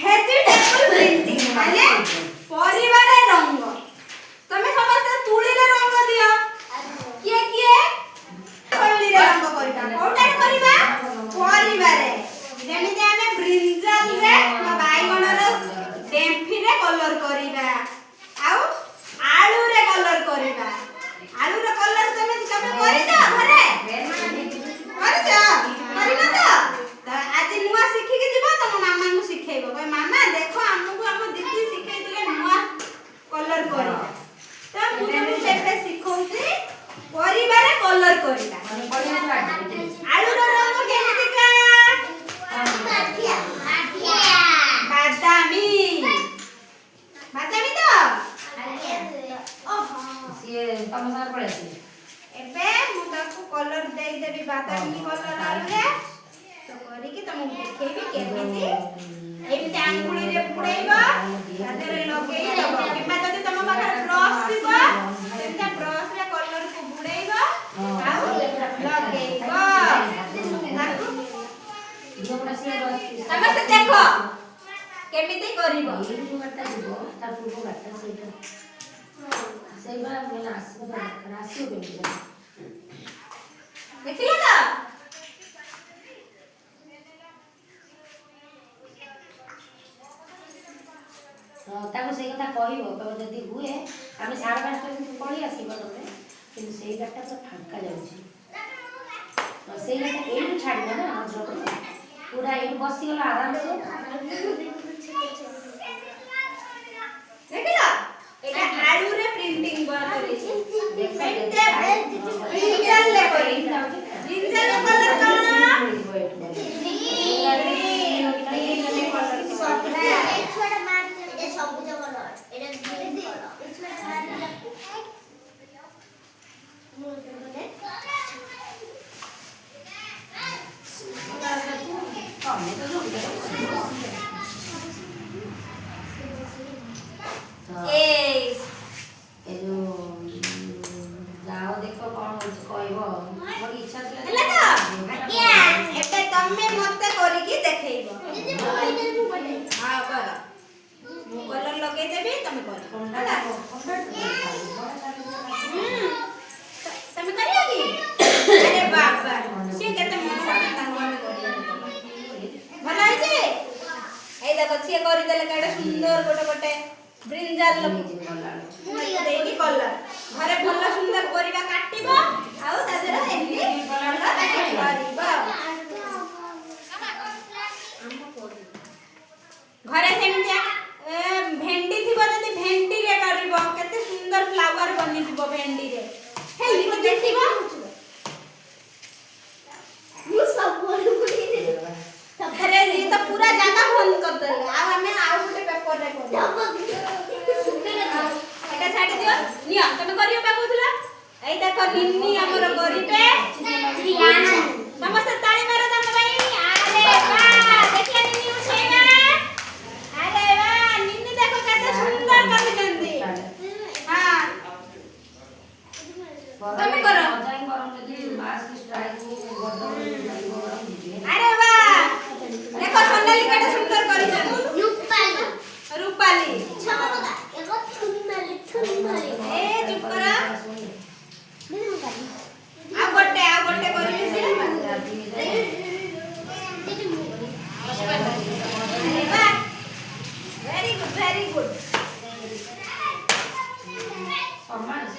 Vegetable printing ମାନେ ପରିବାରେ ରଙ୍ଗ। ତମେ ସମସ୍ତେ ତୁଳିରେ ରଙ୍ଗ ଦିଅ। କିଏ କିଏ ତୁଳିରେ ରଙ୍ଗ କରିବା? କୋଉଟାରେ କରିବା? ପରିବାରେ। ଯେମିତି ଆମେ ବ୍ରିଞ୍ଜାଲରେ ବା ବାଇଗଣର ଡେମ୍ଫିରେ କଲର କରିବା, ଆଉ ଆଳୁରେ କଲର କରିବା। ଆଳୁର କଲର ତମେ କରିଛ ଘରେ? କରିଛ? କରିନ ତ? ଆଜି ନୂଆ ଶିଖିକି ଯିବ ତମ ମାମାଙ୍କୁ ଶିଖେଇବ, କହିବ ମାମା ଦେଖ ଆମକୁ ଆମ ଦିଦି ଶିଖେଇଥିଲେ ନୂଆ କଲର କରିବା। ତ ମୁଁ ତମକୁ ଏବେ ଶିଖଉଛି ପରିବାରେ କଲର କରିବା। ଆଳୁର ରଙ୍ଗ କେମିତିକା? ବାଦାମୀ। ବାଦାମୀ ତ? ଏବେ ମୁଁ ତାକୁ କଲର ଦେଇଦେବି ବାଦାମୀ କଲର ଆଳୁରେ। ତ କରିକି ତମକୁ ଦେଖେଇବି କେମିତି। ଏମିତି ଆଙ୍ଗୁଳିରେ ବୁଡେଇବ, ତା ଦେହରେ ଲଗେଇଦବ, କିମ୍ବା ଯଦି ତମ ପାଖରେ ବ୍ରଶ ଥିବ ସେମିତି ବ୍ରଶରେ କଲରକୁ ବୁଡେଇବ ଆଉ ଲଗେଇବ। ସମସ୍ତେ ଦେଖ କେମିତି କରିବ। ଦେଖିଲ ତ? ତାକୁ ସେଇ କଥା କହିବ, ଯଦି ହୁଏ ଆମେ 5:30 ପଳେଇ ଆସିବ ତମେ, କିନ୍ତୁ ସେଇ ଗାଡ଼ିଟା ପୁରା ଫାଙ୍କା ଯାଉଛି। ସେଇ ଗାଡ଼ିଟା ଏଇଠୁ ଛାଡ଼ିବ ନା ପୁରା ଏଇଠୁ ବସିଗଲା ଆରାମସେ। ଦେଖିଲ? ଏଟା ଆଳୁରେ ପ୍ରିଣ୍ଟିଂ କରିଛି। ବ୍ରିଞ୍ଜାଲରେ କରିଛି। ବ୍ରିଞ୍ଜାଲ କଲର କଣ? ଯାଅ ଦେଖ କଣ ହଉଛି କହିବ। ମୋର ଇଚ୍ଛା ଥିଲା ଏବେ ତମେ ମତେ କରିକି ଦେଖେଇବ। ହଁ କର। ମୁଁ କଲର ଲଗେଇଦେବି, ତମେ କରିବ। ତମେ କରିବ କି? ଆରେ ବାବା, ସିଏ କେତେ ମନ ତାଙ୍କୁ ଆମେ କରିବା। ଭଲ ହେଇଛି? ଏଇ ଦେଖ ସିଏ କରିଦେଲେ କେଡ଼େ ସୁନ୍ଦର ଗୋଟେ ବ୍ରିଞ୍ଜାଲ ଦେଇକି କଲର। ଘରେ ଭଲ ସୁନ୍ଦର ପରିବା କାଟିବ, ଆଉ ତା ଦେହରେ ଏମିତି କରିବ। ଘରେ ସେମିତିଆ ଭେଣ୍ଡି ଥିବ, ଯଦି ଭେଣ୍ଡିରେ କରିବ କେତେ ସୁନ୍ଦର ଫ୍ଲାୱାର ବନିଯିବ ଭେଣ୍ଡିରେ। ହେଇକି ଦେଖିବ। ଆରେ ଇଏ ତ ପୁରା ଜାଗା ବନ୍ଦ କରିଦେଲେ। ଆଉ ଆମେ ଆଉ ଗୋଟେ ପେପରରେ କରିବା। ଏଟା ଛାଡ଼ି ଦିଅ। ନିଅ ତମେ କରିବ ବା କହୁଥିଲ। ଏଇ ଦେଖ ନିନି ଆମର କରିବେ। ସମସ୍ତେ ତାଳି ମାର ତାଙ୍କ ପାଇଁ। ଆରେ ବାଃ, ଦେଖିଆ ନିନି ଉଠେଇବା। ଆରେ ବାଃ, ନିନି ଦେଖ କେତେ ସୁନ୍ଦର କରିଛନ୍ତି। ହଁ ତମେ କର। ଆରେ ବାଃ, ଦେଖ ସୋନାଲି କେତେ ସୁନ୍ଦର କରିଛନ୍ତି। ରୂପାଲି। ଏ ଚୁପ କର। ଆଉ ଗୋଟେ କରିବି ସେ। Very good, very good.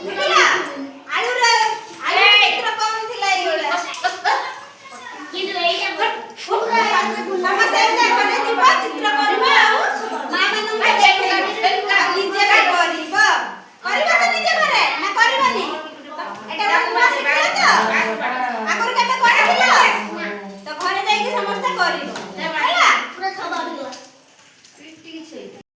ଦେଖିଲା? ଆଳୁର ଚିତ୍ର କଣ ଥିଲା ଏଇଗୁଡା? ସମସ୍ତେ ଘରେ ଯିବ, ଚିତ୍ର କରିବ, ଆଉ ମା ମାନଙ୍କୁ ଦେଖେଇବ, ନିଜେ କରିବ। କରିବ ତ ନିଜେ ଘରେ ନା କରିବନି? ଏଟା ନୂଆ ଶିଖିଲ ତ?